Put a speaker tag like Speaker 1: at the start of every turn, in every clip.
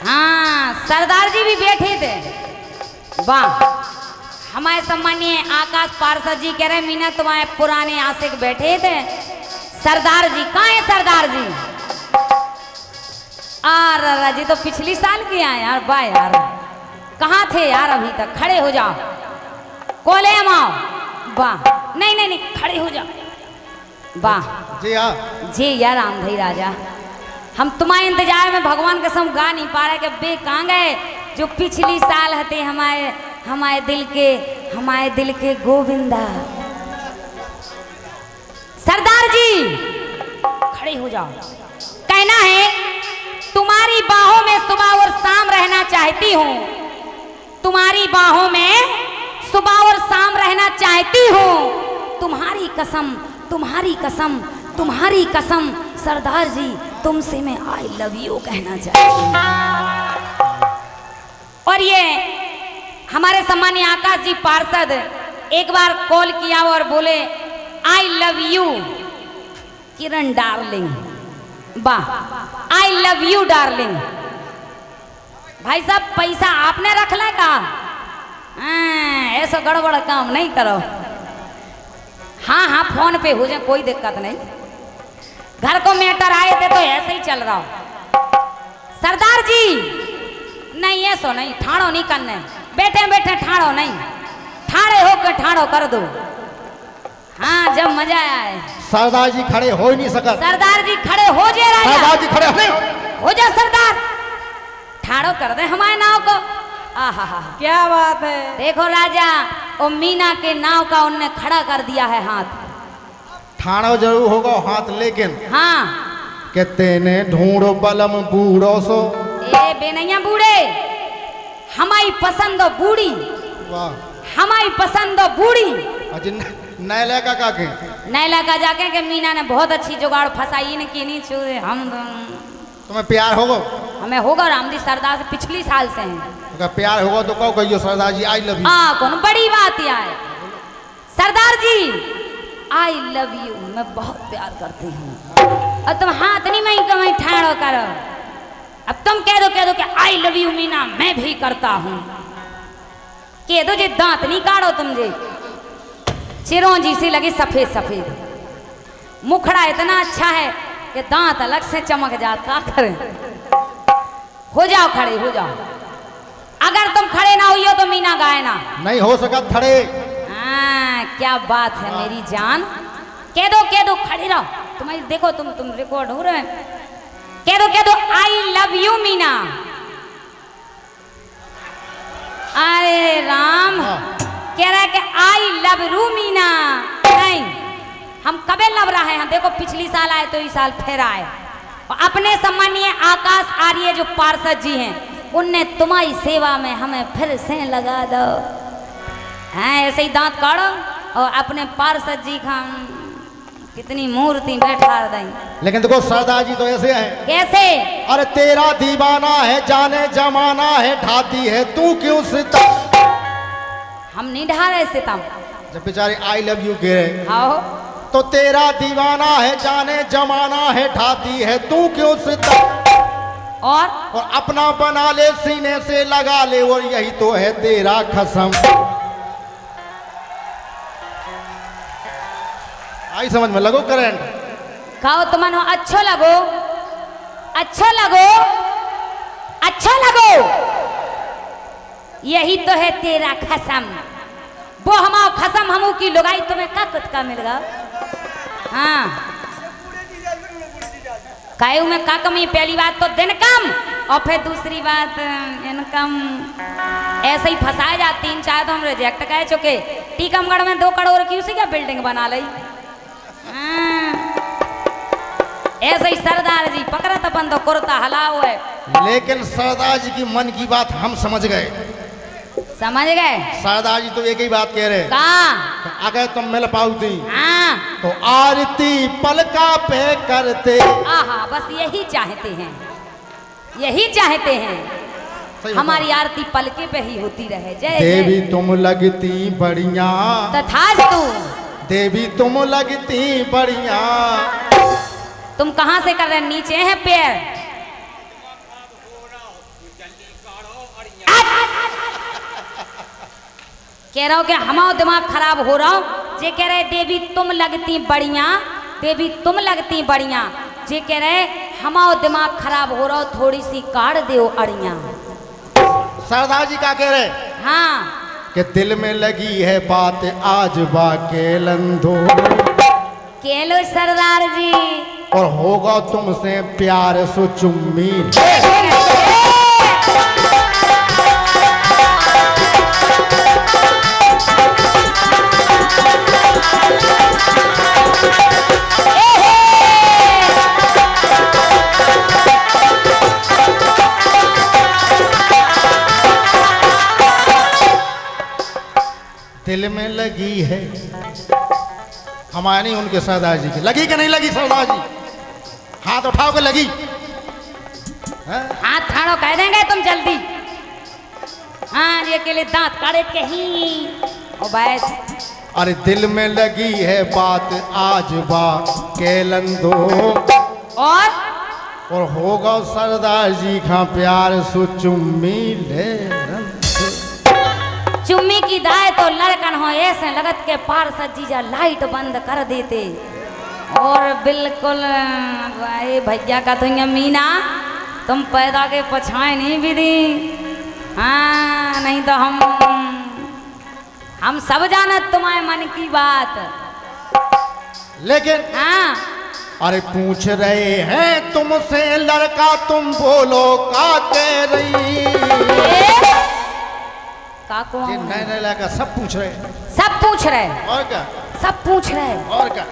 Speaker 1: हाँ, सरदार जी भी बैठे थे। वाह, हमारे सम्मानीय आकाश पार्षद जी कह रहे मीना तुम्हारे पुराने आशिक बैठे थे। सरदार जी कहाँ है सरदार जी? आ जी तो पिछली साल के आए यार। वाह यार, कहाँ थे यार? अभी तक खड़े हो जाओ, कोले माओ। वाह, नहीं नहीं नहीं, खड़े हो जाओ। वाह
Speaker 2: जी हाँ
Speaker 1: जी यार रामधई राजा, हम तुम्हारे इंतजार में भगवान कसम गा नहीं पा रहे कि बे कहाँ गए जो पिछली साल हते हमारे दिल के गोविंदा। सरदार जी खड़े हो जाओ। कहना है तुम्हारी बाहों में सुबह और शाम रहना चाहती हूँ, तुम्हारी बाहों में सुबह और शाम रहना चाहती हूँ। तुम्हारी कसम, तुम्हारी कसम, तुम्हारी कसम सरदार जी, तुमसे मैं आई लव यू कहना चाहती हूँ। और ये हमारे सम्मानीय आकाश जी पार्षद एक बार कॉल किया और बोले I love you Kiran darling. वाह, आई लव यू डार्लिंग। भाई साहब पैसा आपने रख ला का? ऐसा गड़बड़ काम नहीं करो। हाँ हाँ, फोन पे हो जाए, कोई दिक्कत नहीं। घर को मैटर आए थे तो ऐसे ही चल रहा हो। सरदार जी नहीं, ऐसो नहीं, ठाड़ो नहीं करने, बैठे बैठे ठाड़ो नहीं, ठाड़े होकर ठाड़ो कर दो। हाँ, जब मजा आए।
Speaker 2: सरदार जी खड़े हो ही नहीं सका।
Speaker 1: सरदार जी खड़े हो जाए राजा।
Speaker 2: सरदार जी खड़े
Speaker 1: हो जा सरदार, ठाड़ो कर दे हमारे नाव को। आहा, क्या बात है। देखो राजा, वो मीना के नाव का उनने खड़ा कर दिया है हाथ।
Speaker 2: ठाणो जरूर होगा हाथ, लेकिन
Speaker 1: हाँ
Speaker 2: कहते ने ढूंढो बलम बूढ़ो सो।
Speaker 1: ए बेनैया बूढ़े, हमारी पसंद बूढ़ी,
Speaker 2: वाह,
Speaker 1: हमारी पसंद बूढ़ी।
Speaker 2: नैला का काके
Speaker 1: नैला का जाके के मीना ने बहुत अच्छी जुगाड़ फंसाई ने की नहीं छू। हम
Speaker 2: तुम्हें प्यार होगा?
Speaker 1: हमें होगा रामजी, सरदार से पिछली साल से हैं।
Speaker 2: अगर प्यार होगा तो कहो कहियो सरदार जी आई लव यू।
Speaker 1: कौन बड़ी बात है सरदार जी, आई लव यू, मैं बहुत प्यार करती हूँ। और तुम हाथ नहीं मैं कहीं ठाड़ो करो। अब तुम कह दो कि आई लव यू मीना, मैं भी करता हूँ। कह दो जे दांत नहीं काढ़ो तुम जे चिरौंजी सी लगी सफेद सफेद, मुखड़ा इतना अच्छा है कि दांत अलग से चमक जाता। करें, हो जाओ खड़े, हो जाओ। अगर तुम खड़े ना हुई हो तो मीना गाए ना।
Speaker 2: नहीं हो सका खड़े।
Speaker 1: हाँ, क्या बात है मेरी जान। कह दो खड़े रहो। तुम्हारी देखो, तुम रिकॉर्ड हो रहे हैं। कह दो आई लव यू मीना। अरे राम, कह रहा है कि आई लव रू मीना। नहीं, हम कबे लव रहे हैं। देखो पिछली साल आए तो इस साल फिर आए। और अपने सम्मानीय आकाश आर्य जो पार्षद जी हैं, उनने तुम्हारी सेवा में हमें फिर से लगा दो। हैं, ऐसे ही दांत काढ़ो और अपने पार्षद जी का कितनी मूर्ति बैठा दें।
Speaker 2: लेकिन देखो सरदार जी तो ऐसे हैं।
Speaker 1: कैसे?
Speaker 2: अरे तेरा दीवाना है जाने जमाना है, ढाती है तू क्यों सितम।
Speaker 1: हम नहीं ढा रहे सितम।
Speaker 2: जब बेचारे आई लव यू कह रहे,
Speaker 1: आओ
Speaker 2: तो तेरा दीवाना है जाने जमाना है, ढाती है तू क्यों सितम।
Speaker 1: और
Speaker 2: अपना बना ले सीने से लगा ले, और यही तो है तेरा कसम। आई समझ में लगो करंट।
Speaker 1: खाओ तो मनो अच्छो लगो, अच्छो लगो, अच्छा लगो, यही तो है तेरा खसम। वो हमारा खसम हमू की लुगाई तुम्हें का कुछ का मिल गया। हाँ, कायू में का कमी? पहली बात तो दिन कम, और फिर दूसरी बात इनकम। ऐसे ही फंसाए जा। 3-4 तो हम रिजेक्ट कह चुके। टीकमगढ़ में 2 करोड़ की उसी क्या बिल्डिंग बना ली। ऐसे ही सरदार जी पकड़त अपन तो कुर्ता हला हुआ है।
Speaker 2: लेकिन सरदार जी की मन की बात हम समझ गए।
Speaker 1: समझ गए?
Speaker 2: सरदार जी तो एक ही बात कह रहे,
Speaker 1: कहा
Speaker 2: अगर तुम मिल पाऊती
Speaker 1: हाँ
Speaker 2: तो आरती पलका पे करते।
Speaker 1: आहा, बस यही चाहते हैं, यही चाहते हैं हमारी आरती पलके पे ही होती रहे। जय
Speaker 2: देवी तुम लगती बढ़िया,
Speaker 1: तथास्तु।
Speaker 2: देवी तुम लगती बढ़िया।
Speaker 1: तुम कहाँ से कर रहे? नीचे हैं पैर। कह रहा हो कि हमारा दिमाग खराब हो रहा हो। जे कह रहे देवी तुम लगती बढ़िया, देवी तुम लगती बढ़िया। जे कह रहे हमारा दिमाग खराब हो रहा हो, थोड़ी सी काट दो अड़िया।
Speaker 2: सरदार जी क्या कह रहे?
Speaker 1: हाँ
Speaker 2: कि दिल में लगी है बात आज बा केलंदो,
Speaker 1: कह लो सरदार जी।
Speaker 2: और होगा तुमसे प्यार सो चुम्मी। दिल में लगी है हमारे नहीं, उनके सरदार जी की लगी कि नहीं लगी? सरदार जी हाथ उठाओ के लगी?
Speaker 1: हाथ ठाड़ो कह देंगे तुम जल्दी। हाँ ये के लिए दांत काटे के ही ओ बस।
Speaker 2: अरे दिल में लगी है बात आज बा केलंदो, और होगा सरदार जी का प्यार सो चुम्मी ले।
Speaker 1: चुम्मी की दाए तो लड़कन हो ऐसे लगत के पार सजीजा लाइट बंद कर देते। और बिल्कुल भाई भैया का तो मीना तुम पैदा के पछाए नहीं भी दी। हाँ नहीं तो हम सब जानत तुम्हारे मन की बात।
Speaker 2: लेकिन
Speaker 1: हाँ
Speaker 2: अरे पूछ रहे हैं तुमसे लड़का, तुम बोलो का कह रही?
Speaker 1: काको
Speaker 2: ये नए नए लड़का सब पूछ रहे हैं।
Speaker 1: सब पूछ रहे,
Speaker 2: और क्या?
Speaker 1: सब पूछ रहे,
Speaker 2: और क्या?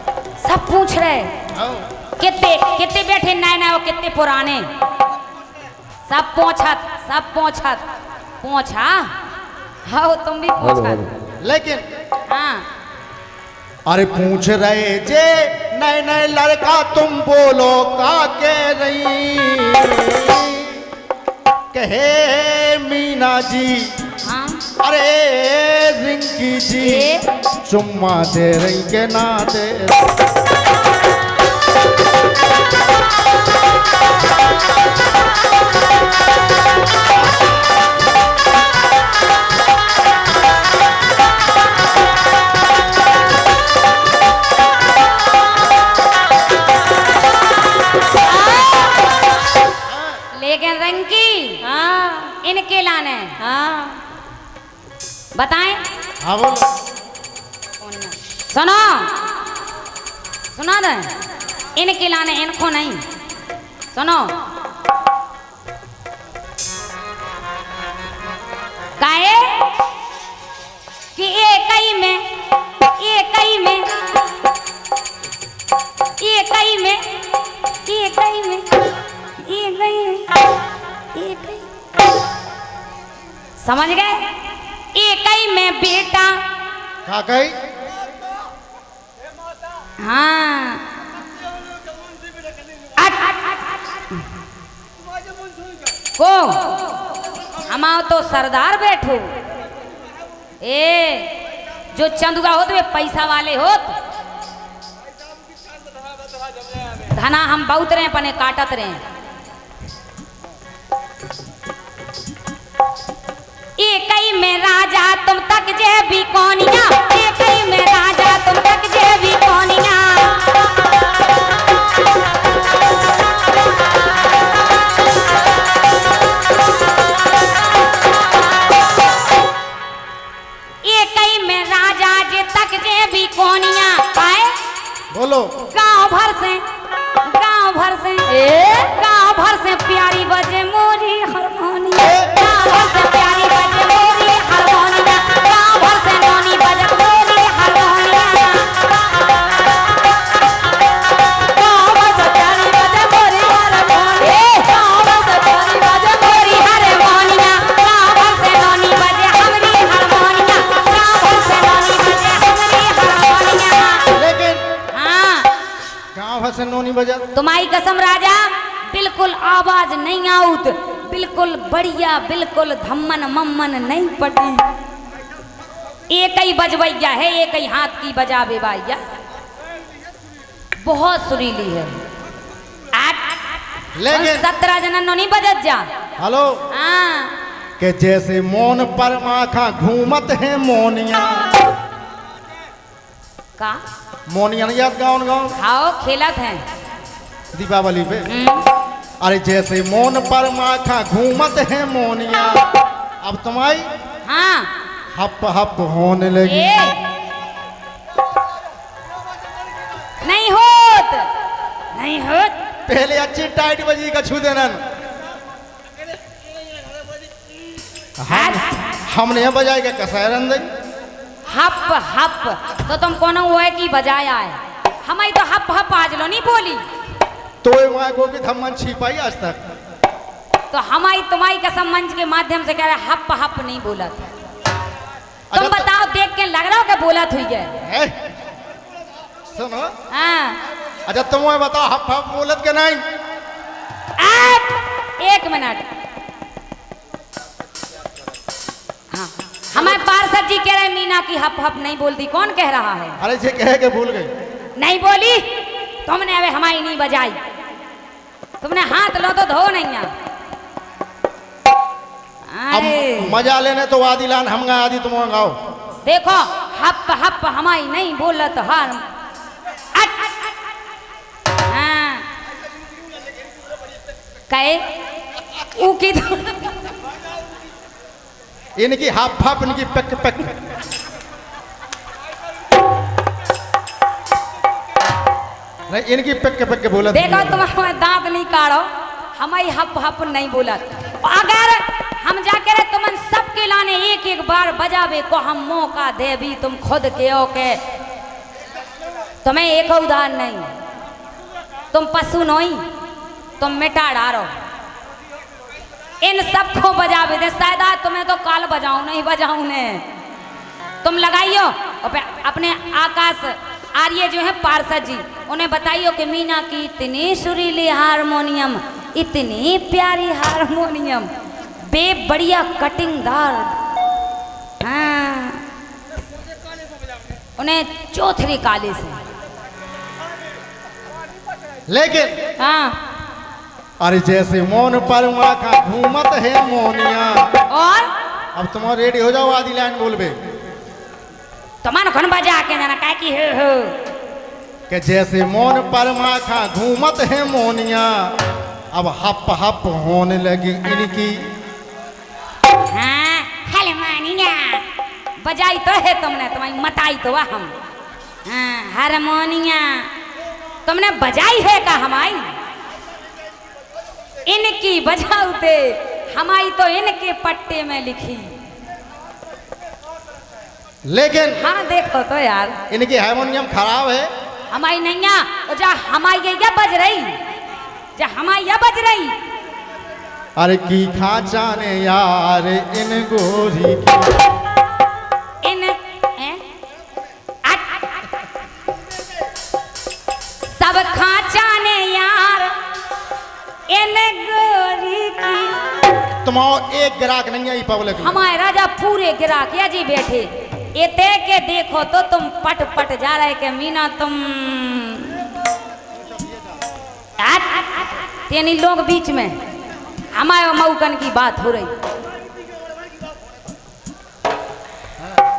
Speaker 1: सब पूछ रहे।
Speaker 2: आओ।
Speaker 1: कितने कितने बैठे नए नए और कितने पुराने, सब पहुंचत, सब पहुंचत पहुंचा। हाँ तुम भी पहुंचत।
Speaker 2: लेकिन
Speaker 1: हाँ
Speaker 2: अरे पूछ रहे जे नए नए लड़का, तुम बोलो का कह रही? कहे मीना जी,
Speaker 1: हाँ
Speaker 2: अरे रिंकी जी, चुम्मा दे रही के ना दे?
Speaker 1: लेकिन रंकी हाँ इनके लाने हाँ बताएं।
Speaker 2: हाँ बोलो।
Speaker 1: सुनो सुना दे, इनके लाने इनको नहीं। सुनो काहे कि एक ही में एक ही में एक ही में एक ही में एक ही में एक ही, समझ गए? एक ही में बेटा
Speaker 2: क्या कही?
Speaker 1: हाँ को हम आओ तो सरदार बैठो। ए जो चंदुआ हो तो वे पैसा वाले हो, धना हम बहुत रहे पने काटत रहे। एक ही में राजा तुम तक जे भी कोनिया, एक ही में राजा तुम तक जे भी कोनिया। एक ही में राजा जे तक जे भी कोनिया आए।
Speaker 2: बोलो।
Speaker 1: गांव भर से गांव भर से प्यारी बजे मोरी हारमोनिया, गांव भर से प्यारी बजे मोरी हारमोनिया, गांव भर से नोनी बजे मोरी हारमोनिया, गांव भर से प्यारी बजे मोरी हारमोनिया, गांव भर से प्यारी बजे मोरी हारमोनिया, गांव भर से नोनी बजे हमरी हारमोनिया, गांव भर से नोनी बजे हमरी हारमोनिया।
Speaker 2: लेकिन
Speaker 1: हाँ
Speaker 2: गाँव भर से नोनी बजा।
Speaker 1: तुम्हारी कसम राजा बिल्कुल आवाज नहीं आउत, बिल्कुल बढ़िया, बिल्कुल धम्मन मम्मन नहीं पटी। एक ही बजवैया है, एक ही हाथ की बजावे बाइया, बहुत सुरीली है।
Speaker 2: लेकिन
Speaker 1: 17 जना नहीं बजत जा।
Speaker 2: हेलो
Speaker 1: हाँ
Speaker 2: कि जैसे मौन पर माखा घूमत है मोनिया।
Speaker 1: का
Speaker 2: मोनिया नहीं याद गाँव गाँव
Speaker 1: खाओ खेलत हैं।
Speaker 2: दीपावली पे। अरे जैसे मौन पर माखा घूमत है मोनिया, अब तुम्हारी
Speaker 1: हाँ
Speaker 2: हप हप होने लगी।
Speaker 1: ए नहीं होत, नहीं होत।
Speaker 2: पहले अच्छी टाइट बजी का छू देना। हमने यहाँ बजाएगा कसायरन दे।
Speaker 1: हप हप तो तुम कौन हुआ है कि बजाया है? हमारी तो हप हप आज लो नहीं बोली।
Speaker 2: तो वहाँ को कि धम्मन छिपाई आज तक।
Speaker 1: तो हमारी तुम्हारी कसम मंच के माध्यम से कह रहे हप हप नहीं बोला था। तुम
Speaker 2: अच्छा,
Speaker 1: बताओ देख के लग रहा हो कि बोला हुई है।
Speaker 2: सुनो
Speaker 1: हाँ
Speaker 2: अच्छा तुम बताओ हप हप बोलत के नहीं?
Speaker 1: एक मिनट। हाँ हमारे पार्षद जी कह रहे मीना की हप हप नहीं बोलती। कौन कह रहा है?
Speaker 2: अरे जे कह के भूल गई।
Speaker 1: नहीं बोली तुमने। अबे हमारी नहीं बजाई तुमने। हाथ लो तो धो नहीं है।
Speaker 2: अब मजा लेने तो आदि लान हम गाए आदि तुम गाओ।
Speaker 1: देखो हप हप हमारी नहीं बोलत हार। हाँ कहे ऊ की
Speaker 2: इनकी हप हप इनकी पक पक। नहीं इनकी पक पक के बोला।
Speaker 1: देखो तुम्हारे दांत नहीं काढ़ो। हमारी हप हप नहीं बोलत। अगर हम जाके रहे तुम सबके लाने एक एक बार बजावे को हम मौका दे भी तुम खुद के हो के तुम्हें एक उदाहरण नहीं। तुम पशु नहीं, तुम मिटा डारो। इन सबको बजावे दे। शायद आज तुम्हें तो काल बजाऊं नहीं बजाऊं ने। तुम लगाइयो अपने आकाश आर्य जो है पार्षद जी उन्हें बताइयो कि मीना की इतनी सुरीली हारमोनियम, इतनी प्यारी हारमोनियम, बे बढ़िया कटिंगदार। हाँ उन्हें चौथरी काले से।
Speaker 2: लेकिन
Speaker 1: हाँ
Speaker 2: अरे जैसे मौन पर माखा घूमत है मोनिया।
Speaker 1: और
Speaker 2: अब तुम रेडी हो जाओ आदि लाइन बोलबे।
Speaker 1: तुम्हारे खन बजा के जाना काय की हो
Speaker 2: कि जैसे मौन पर माखा घूमत है मोनिया, अब हप हप होने लगी इनकी।
Speaker 1: हाँ हारमोनिया बजाई तो है तुमने। तुम्हारी मताई तो वाह हम। हाँ हारमोनिया तुमने बजाई है का? हमारी इनकी बजाऊते हमारी तो इनके पट्टे में लिखी।
Speaker 2: लेकिन
Speaker 1: हाँ देखो तो यार
Speaker 2: इनकी हारमोनियम खराब है।
Speaker 1: हमारी नैया जा हमारी ये बज रही, जा हमारी ये बज रही।
Speaker 2: अरे की खाचा ने यार इन गोरी की।
Speaker 1: इन सब खाचा ने यार इन गोरी की।
Speaker 2: तुम्हारा एक ग्राहक नहीं आई पब्लिक।
Speaker 1: हमारे राजा पूरे गिराक या जी बैठे ये दे के देखो तो तुम पट पट जा रहे के मीना तुम तेनी लोग बीच में हमारे मऊकन की बात हो रही।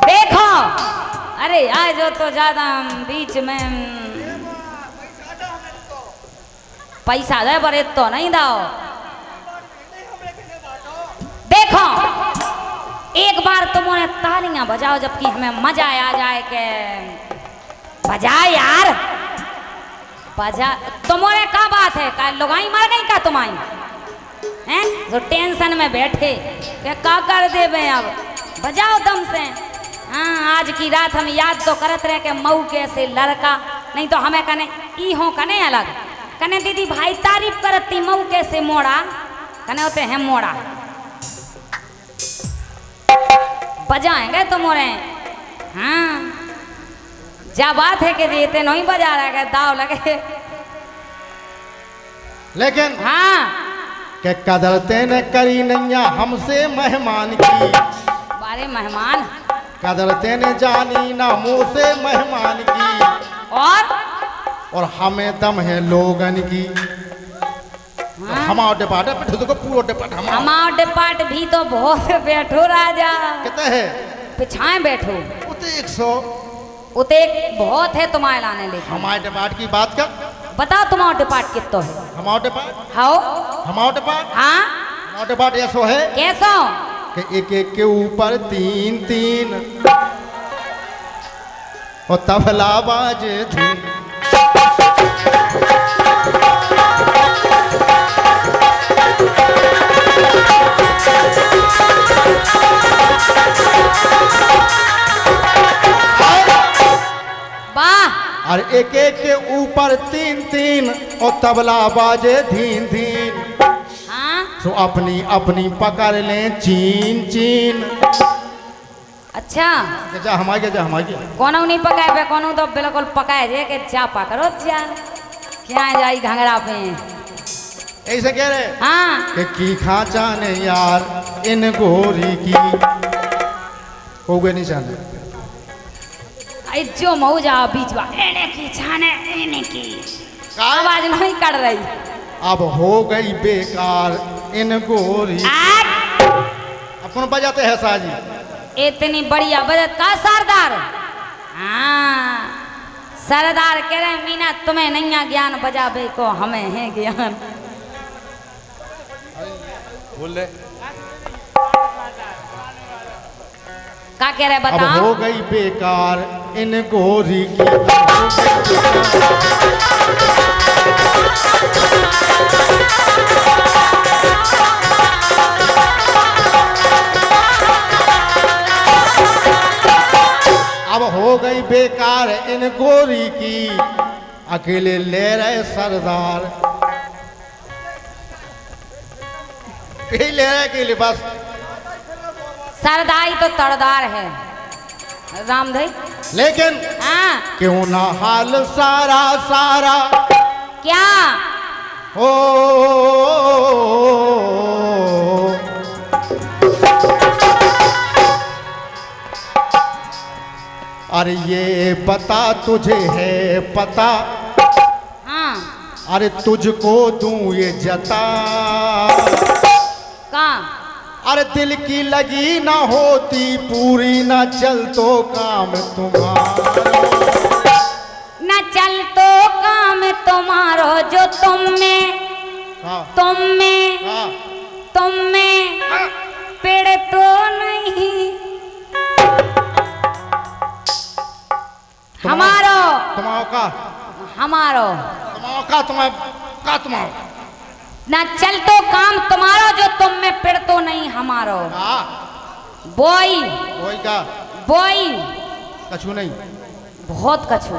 Speaker 1: देखो अरे आज जो तो ज्यादा बीच में पैसा दे पर तो नहीं दाओ। देखो एक बार तुमने तालियां बजाओ जबकि हमें मजा आ जाए के बजा यार बजा। तुम्हारे का बात है का लुगाई मर गई का तुम्हारी हैं जो टेंशन में बैठे के का कर देवे। अब बजाओ दम से। हाँ आज की रात हम याद तो करत रहे के मऊ के से लड़का नहीं तो हमें कने ई हो कने अलग कने दीदी भाई तारीफ करती मऊ के से मोड़ा कने होते हैं मोड़ा बजाएंगे तुम्हारे। हाँ जा बात है कि जीते नहीं बजा रहा है दाव लगे।
Speaker 2: लेकिन
Speaker 1: हाँ
Speaker 2: के कदरते न करी नैया हमसे मेहमान की।
Speaker 1: बारे मेहमान
Speaker 2: कदरते ने जानी ना मुँह से मेहमान की।
Speaker 1: और
Speaker 2: हमें दम है लोगन की।
Speaker 1: हाँ?
Speaker 2: हमाओ डिपार्ट है बैठो तो पूरा डिपार्ट हमाओ
Speaker 1: हमार डिपार्ट भी तो बहुत बैठो राजा
Speaker 2: कहते हैं
Speaker 1: पिछाए बैठो
Speaker 2: उते 100
Speaker 1: उते बहुत है तुम्हारे लाने लेके
Speaker 2: हमारे डिपार्ट की बात कर
Speaker 1: बताओ तुम्हारा डिपार्ट कितना है
Speaker 2: हमाओ डिपार्ट
Speaker 1: हाओ
Speaker 2: हमाओ डिपार्ट
Speaker 1: हाँ
Speaker 2: हमाओ डिपार्ट ऐसो है
Speaker 1: कैसो
Speaker 2: कि एक एक के ऊपर 3 और तबला बाजे धूम
Speaker 1: वाह
Speaker 2: और एक एक के ऊपर 3 और तबला बाजे धीन
Speaker 1: हाँ
Speaker 2: तो अपनी अपनी पकड़ लें चीन
Speaker 1: अच्छा
Speaker 2: जा हमारे
Speaker 1: कोनो नहीं पकाए पे कोनो तो बिल्कुल पकाए जे के जा पकड़ो जा क्या जाई घंगरा पे
Speaker 2: ऐसे कह रहे
Speaker 1: हाँ
Speaker 2: कि की खाचा ने यार इन गोरी की हो गए नहीं जाने
Speaker 1: आई जो मौजा बीच बा एने की छाने एने की आवाज नहीं कर रही
Speaker 2: अब हो गई बेकार इन गोरी अपन बजाते हैं साजी
Speaker 1: इतनी बढ़िया बजत का सरदार हाँ सरदार कह रहे मीना तुम्हें नहीं है ज्ञान बजाबे को हमें है ज्ञान
Speaker 2: बोल रहे
Speaker 1: का कह रहे
Speaker 2: अब
Speaker 1: बताओ
Speaker 2: हो गई बेकार इन गोरी की अब हो गई बेकार इन गोरी की अकेले ले रहे सरदार यही ले रहे अकेले बस
Speaker 1: सरदाई तो तरदार है रामधई
Speaker 2: लेकिन
Speaker 1: हाँ
Speaker 2: क्यों ना हाल सारा
Speaker 1: क्या
Speaker 2: हो अरे ये बता तुझे है पता
Speaker 1: हाँ
Speaker 2: अरे तुझको दूं ये जता
Speaker 1: का
Speaker 2: अरे दिल की लगी ना होती पूरी ना चल तो काम तुम्हारा
Speaker 1: न चल तो काम तुम्हारो जो तुम में
Speaker 2: हाँ,
Speaker 1: तुम में
Speaker 2: हाँ,
Speaker 1: तुम में पेड़ तो नहीं हमारो
Speaker 2: तुम्हारा का
Speaker 1: हमारो
Speaker 2: तुम्हारा
Speaker 1: न चल तो काम तुम्हारो जो तुम में पेड़ तो नहीं हमारो
Speaker 2: हाँ
Speaker 1: बोई
Speaker 2: वही का
Speaker 1: बोई
Speaker 2: कछु नहीं
Speaker 1: बहुत कछु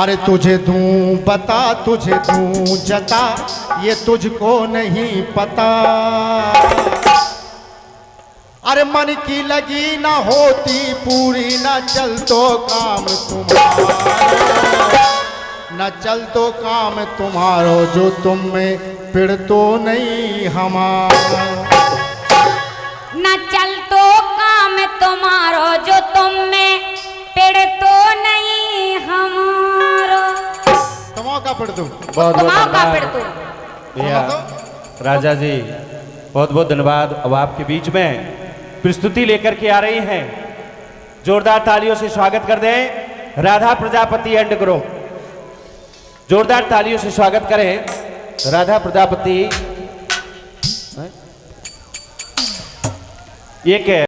Speaker 2: अरे तुझे दूं बता तुझे दूं जता ये तुझको नहीं पता अरे मन की लगी ना होती पूरी ना चल तो काम तुम्हारा न चल तो काम तुम्हारो जो तुम में पिड़ तो नहीं हमारा
Speaker 1: न चल तो काम तुम्हारो जो तुम में पेड़ तो नहीं हमारो
Speaker 2: तुम्हारा का पिड़ दूं
Speaker 3: बहुत
Speaker 1: तुम्हारा का पेड़
Speaker 3: धन्यवाद
Speaker 1: तो
Speaker 3: भैया राजा जी बहुत बहुत धन्यवाद। अब आपके बीच में प्रस्तुति लेकर के आ रही हैं, जोरदार तालियों से स्वागत कर दें राधा प्रजापति एंड ग्रुप। जोरदार तालियों से स्वागत करें राधा प्रजापति। ये क्या